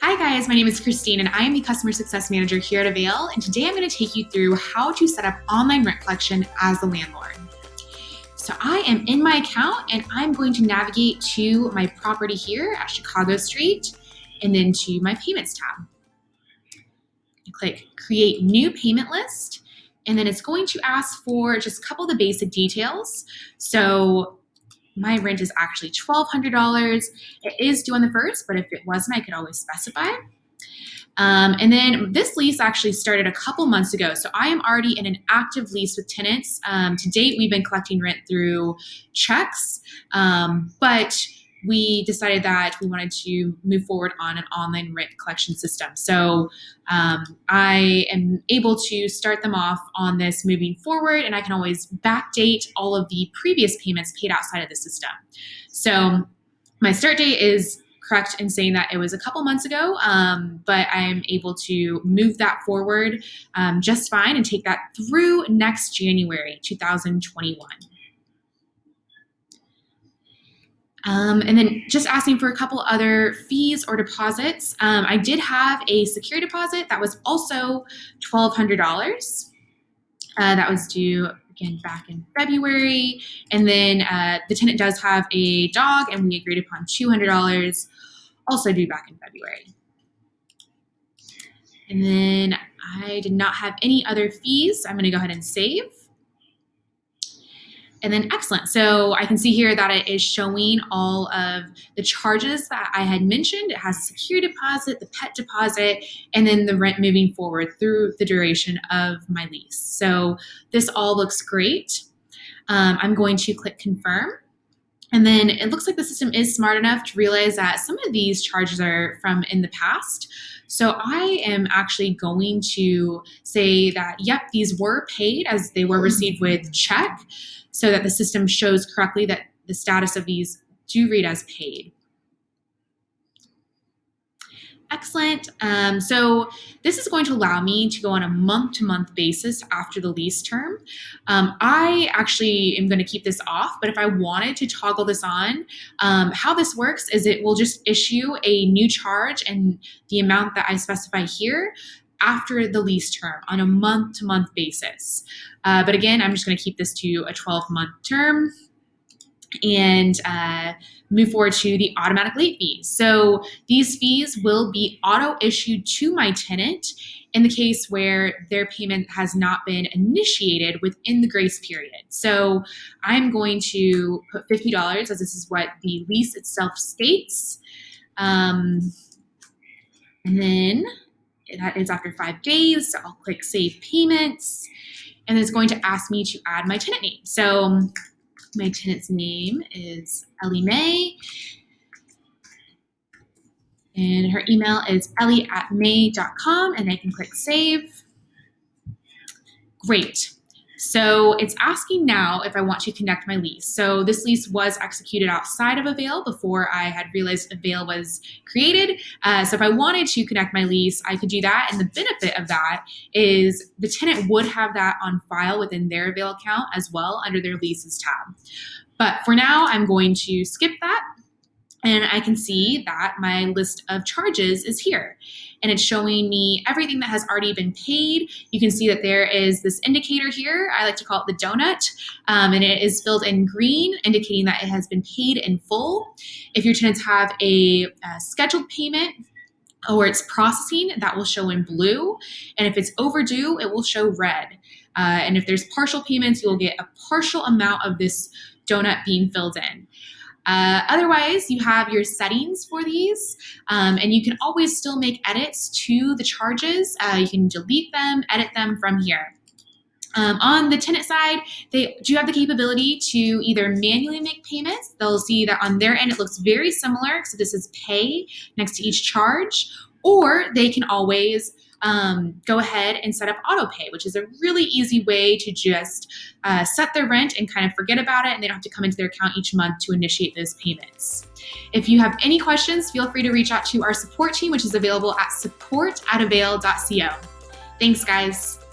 Hi guys, my name is Christine and I am the Customer Success Manager here at Avail, and today I'm going to take you through how to set up online rent collection as a landlord. So I am in my account and I'm going to navigate to my property here at Chicago Street and then to my payments tab. Click Create New Payment List, and then it's going to ask for just a couple of the basic details. So my rent is actually $1,200. It is due on the 1st, but if it wasn't, I could always specify. And then this lease actually started a couple months ago. So I am already in an active lease with tenants. To date, we've been collecting rent through checks, but we decided that we wanted to move forward on an online rent collection system. So I am able to start them off on this moving forward, and I can always backdate all of the previous payments paid outside of the system. So my start date is correct in saying that it was a couple months ago, but I'm able to move that forward just fine and take that through next January 2021. And then just asking for a couple other fees or deposits. I did have a security deposit that was also $1,200. That was due again back in February. And then the tenant does have a dog, and we agreed upon $200, also due back in February. And then I did not have any other fees. I'm going to go ahead and save. And then excellent. So I can see here that it is showing all of the charges that I had mentioned. It has a security deposit, the pet deposit, and then the rent moving forward through the duration of my lease. So this all looks great. I'm going to click confirm. And then it looks like the system is smart enough to realize that some of these charges are from in the past. So I am actually going to say that, yep, these were paid as they were received with check, so that the system shows correctly that the status of these do read as paid. Excellent. So this is going to allow me to go on a month-to-month basis after the lease term. I actually am going to keep this off, but if I wanted to toggle this on, how this works is it will just issue a new charge and the amount that I specify here after the lease term on a month-to-month basis. But again, I'm just going to keep this to a 12-month term and move forward to the automatic late fees. So these fees will be auto-issued to my tenant in the case where their payment has not been initiated within the grace period. So I'm going to put $50 as this is what the lease itself states. And then that is after 5 days. So I'll click Save Payments, and it's going to ask me to add my tenant name. So my tenant's name is Ellie Mae, and her email is ellie@may.com, and I can click Save. Great. So it's asking now if I want to connect my lease. So this lease was executed outside of Avail before I had realized Avail was created. So if I wanted to connect my lease, I could do that. And the benefit of that is the tenant would have that on file within their Avail account as well under their leases tab. But for now, I'm going to skip that. And I can see that my list of charges is here. And it's showing me everything that has already been paid. You can see that there is this indicator here. I like to call it the donut. And it is filled in green, indicating that it has been paid in full. If your tenants have a scheduled payment or it's processing, that will show in blue. And if it's overdue, it will show red. And if there's partial payments, you'll get a partial amount of this donut being filled in. Otherwise, you have your settings for these, and you can always still make edits to the charges. You can delete them, edit them from here. On the tenant side, they do have the capability to either manually make payments. They'll see that on their end it looks very similar, so this is pay next to each charge, or they can always go ahead and set up auto pay, which is a really easy way to just set their rent and kind of forget about it, and they don't have to come into their account each month to initiate those payments. If you have any questions, feel free to reach out to our support team, which is available at support@avail.co. Thanks, guys.